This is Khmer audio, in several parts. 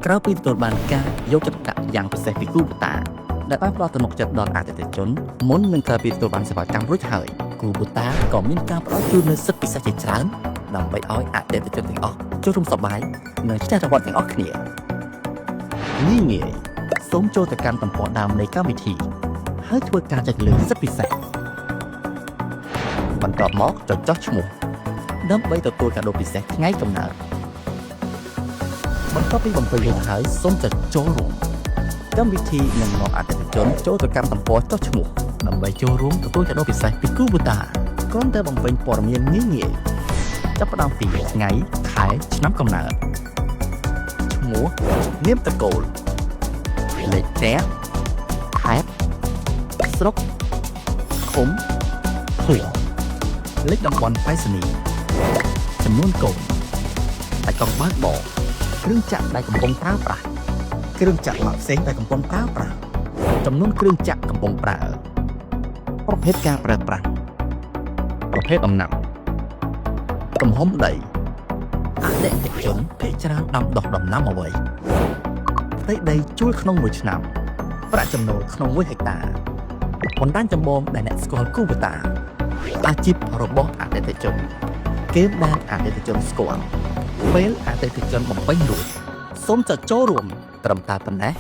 ក្រៅពីទទួលបានការយកចិត្តទុកដាក់យ៉ាងពិសេសពីគូបតាដែលបានផ្ដល់ទំនុកចិត្តដល់អតិថិជនមុននឹងក្រៅពីទទួលបានសេវាកម្មរួចហើយគូបតាក៏មានការផ្ដល់ជូននូវសិទ្ធិពិសេសជាច្រើនដើម្បីឲ្យអតិថិជនទាំងអស់ចូលរួមសប្បាយនិងឆ្នះរង្វាន់ទាំងអស់គ្នាងាយសូមចូលទៅកាន់ទំព័រដើមនៃកម្មវិធីហើយធ្វើការចុចលើសិទ្ធិពិសេសបន្ទាប់មកចុចឈ្មោះដើម្បីទទួលកាដូពិសេសថ្ងៃកំណើតបន្ទាប់ពីបំពេញរួចហើយសូមចុចចូលរួមកម្មវិធីនឹងនាំអតិថិជនចូលទៅកាន់ទំព័រចុះឈ្មោះដើម្បីចូលរួមទទួលកាដូពិសេសពីគូបតាគ្រាន់តែបំពេញព័ត៌មានងាយចាប់ផ្ដើមពីថ្ងៃខែឆ្នាំកំណើតឈ្មោះនាមតកូលលេខផ្ទះខេត្តស្រុកឃុំភូមិលេខតំបន់បៃសនីចំនួនកូនតែកង់បើកបរគ្រឿងចាក់ដែលកំពុងប្រើប្រាស់គ្រឿងចាក់ម៉ាកផ្សេងដែលកំពុងប្រើប្រាស់ចំនួនគ្រឿងចាក់កំពុងប្រើប្រភេទការប្រើប្រាស់ប្រភេទដំណាំទំហំដីអតិថិជនភាគច្រើនដាំដុះដំណាំអ្វីផ្ទៃដីជួលក្នុងមួយឆ្នាំប្រាក់ចំណូលក្នុង1ហិកតាបណ្ដាញចម្បងដែលអ្នកស្គាល់គូបតាអាជីពរបស់អតិថិជនហ្គេមដែលអតិថិជនស្គាល់ពេលអតិថិជនបំពេញរួចសូមចុចចូលរួមត្រឹមតែប៉ុណ្ណេះ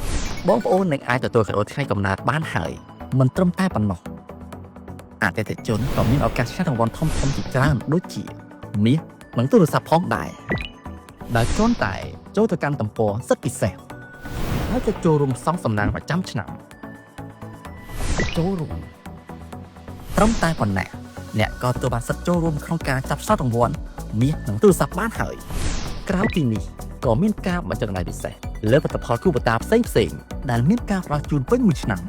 បងប្អូននឹងអាចទទួលកាដូថ្ងៃកំណើតបានហើយមិនត្រឹមតែប៉ុណ្ណោះអតិថិជនក៏មានឱកាសឆ្នះរង្វាន់ធំៗជាច្រើនដូចជាមាសនិងទូរស័ព្ទផងដែរដែលគ្រាន់តែចូលទៅកាន់ទំព័រសិទ្ធិពិសេសហើយទៅចូលរួមសងសំណាងប្រចាំឆ្នាំចូលរួមត្រឹមតែប៉ុណ្ណេះអ្នកក៏ទទួលបានសិទ្ធិចូលរួមក្នុងការចាប់ឆ្នោតរង្វាន់មាសនិងទូរស័ព្ទបានហើយក្រៅពីនេះក៏មានការបញ្ចុះតម្លៃពិសេសលើផលិតផលគូបតាផ្សេងដែលមានការផ្ដល់ជូនពេញមួយឆ្នាំ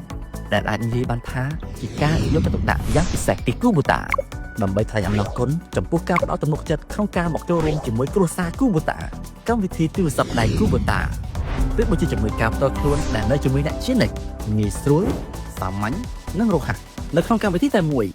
ដែលអាចនិយាយបានថាជាការយកចិត្តទុកដាក់យ៉ាងពិសេសពីគូបតាដើម្បីថ្លែងអំណរគុណចំពោះការផ្ដល់ទំនុកចិត្តក្នុងការមកចូលរួមជាមួយគ្រួសារគូបតាកម្មវិធីទូរស័ព្ទដៃគូបតាទើបមកជាជំនួយការផ្ទាល់ខ្លួនដែលនៅជាមួយអ្នកជានិច្ចងាយស្រួលសាមញ្ញនិងរហ័សនៅក្នុងកម្មវិធីតែមួយ